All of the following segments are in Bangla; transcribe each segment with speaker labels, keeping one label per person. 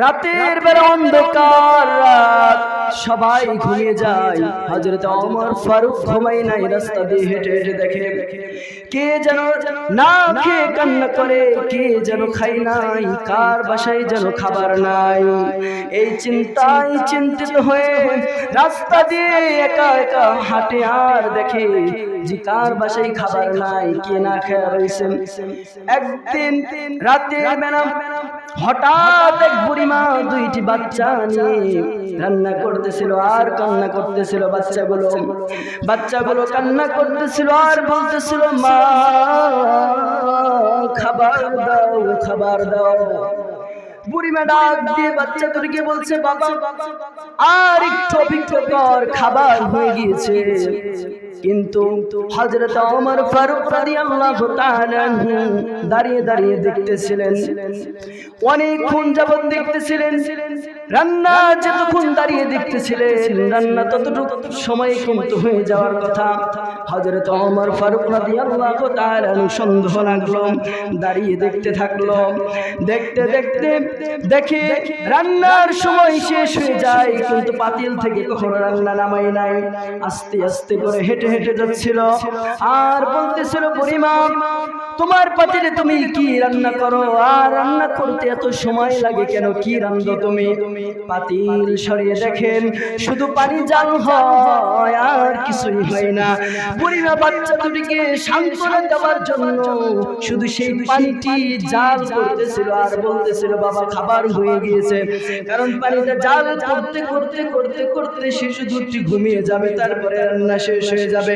Speaker 1: রাতের বেলা অন্ধকার রাত, সবাই ঘুমিয়ে যায়। হযরত ওমর ফারুক ঘুমায় নাই, রাস্তা দিয়ে হেঁটে হেঁটে দেখে কে যেন না খেয়ে কান্না করে, কে যেন খায় নাই, কার বাসায় যেন খাবার নাই। এই চিন্তায় চিন্তিত হয়ে রাস্তা দিয়ে একা একা হাঁটে আর দেখে যে কার বাসায় খাবার নাই, কে না খেয়ে রয়েছে। একদিন রাতের বেলা হঠাৎ এক বুড়িমা দুইটি বাচ্চা নিয়ে রান্না করতেছিল আর কান্না করতেছিল। বাচ্চাগুলো কান্না করতেছিল আর বলতেছিল, মা খাবার দাও, খাবার দাও। বুড়িমা ডাক দিয়ে বাচ্চা দুটিকে বলছে, বাবা আর একটু অপেক্ষা কর, খাবার হয়ে গিয়েছে। কিন্তু হযরত ওমর ফারুক রাদিয়াল্লাহু তাআলা দাঁড়িয়ে দাঁড়িয়ে দেখতেছিলেন, অনেকক্ষণ যাবত দেখতেছিলেন। রান্না যতক্ষণ দাঁড়িয়ে দেখতেছিলেন, রান্না ততটুকু সময় কিন্তু হয়ে যাওয়ার কথা। হযরত ওমর ফারুক রাদিয়াল্লাহু তাআলা সন্দেহ লাগলো, দাঁড়িয়ে দেখতে থাকলো। দেখতে দেখতে দেখে রান্নার সময় শেষ হয়ে যায়, কিন্তু পাতিল থেকে কখনো রান্না নামাই নাই। আস্তে আস্তে করে হেঁটে হেঁটে যাচ্ছিল আর বলতেছিল, বুড়িমা তোমার পাতিলে তুমি কি রান্না করো, আর রান্না করতে এত সময় লাগে কেন, কি রান্না তুমি? পাতিল সরিয়ে দেখেন শুধু পানি জাল হয় আর কিছুই হয় না। বুড়িমা বাচ্চা দুটিকে সান্ত্বনা দেওয়ার জন্য শুধু সেই পানিটি জাল করতেছিল আর বলতেছিল, বাবা খাবার হয়ে গিয়েছে। কারণ পানিটা জাল করতে করতে করতে করতে সে শুধু ঘুমিয়ে যাবে, তারপরে রান্না শেষ হয়ে যাবে।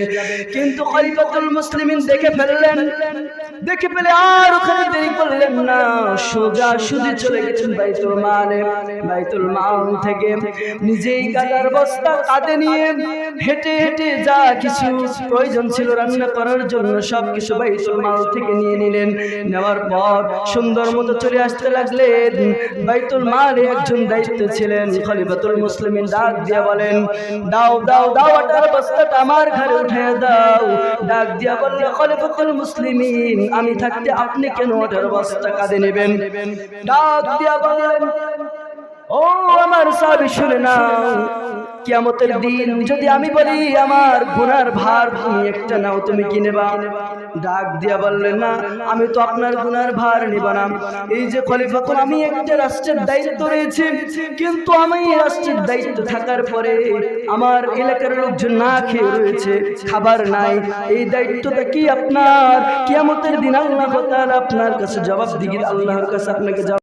Speaker 1: কিন্তু খলিফাতুল মুসলিমিন দেখে ফেললেন, দেখে ফেলে আর ওখানে দেরি করলেন না, সোজা সুজি চলে গেছেন বাইতুল মালে। বাইতুল মাল থেকে নিজেই গাদার বস্তা কাঁধে নিয়ে হেঁটে হেঁটে যা কিছু প্রয়োজন ছিল রান্না করার জন্য সবকিছু বাইতুল মাল থেকে নিয়ে নিলেন। নেওয়ার পর সুন্দর মতো চলে আসতে লাগলেন। বাইতুল মালে একজন দায়িত্ব ছিলেন খলিফাতুল মুসলিমিন ডাক দিয়ে বলেন, দাও দাও দাও আটার বস্তাটা আমার ঘরে উঠে দাও। ডাক দিয়া বলল, খলিফাতুল মুসলিমিন আমি থাকতে আপনি কেন আটার বস্তা কাঁধে নেবেন? ডাক দিয়া বলেন, ও আমার সাহাবী শুনে নাও, কিয়ামতের দিন যদি আমি বলি আমার গুনার ভার তুমি একটা নাও, তুমি কি নেবা? ডাক দিয়া বললেন, না আমি তো আপনার গুনার ভার নেব না। এই যে খলিফাতুল, আমি একটা রাষ্ট্রের দায়িত্ব রয়েছে, কিন্তু আমি রাষ্ট্রের দায়িত্ব থাকার পরে আমার এলাকার লোকজন না খেয়ে রয়েছে, খাবার নাই। এই দায়িত্বটা কি আপনার? কিয়ামতের দিন আল্লাহ তাআলা আপনার কাছে জবাব দিবেন, আল্লাহর কাছে আপনাকে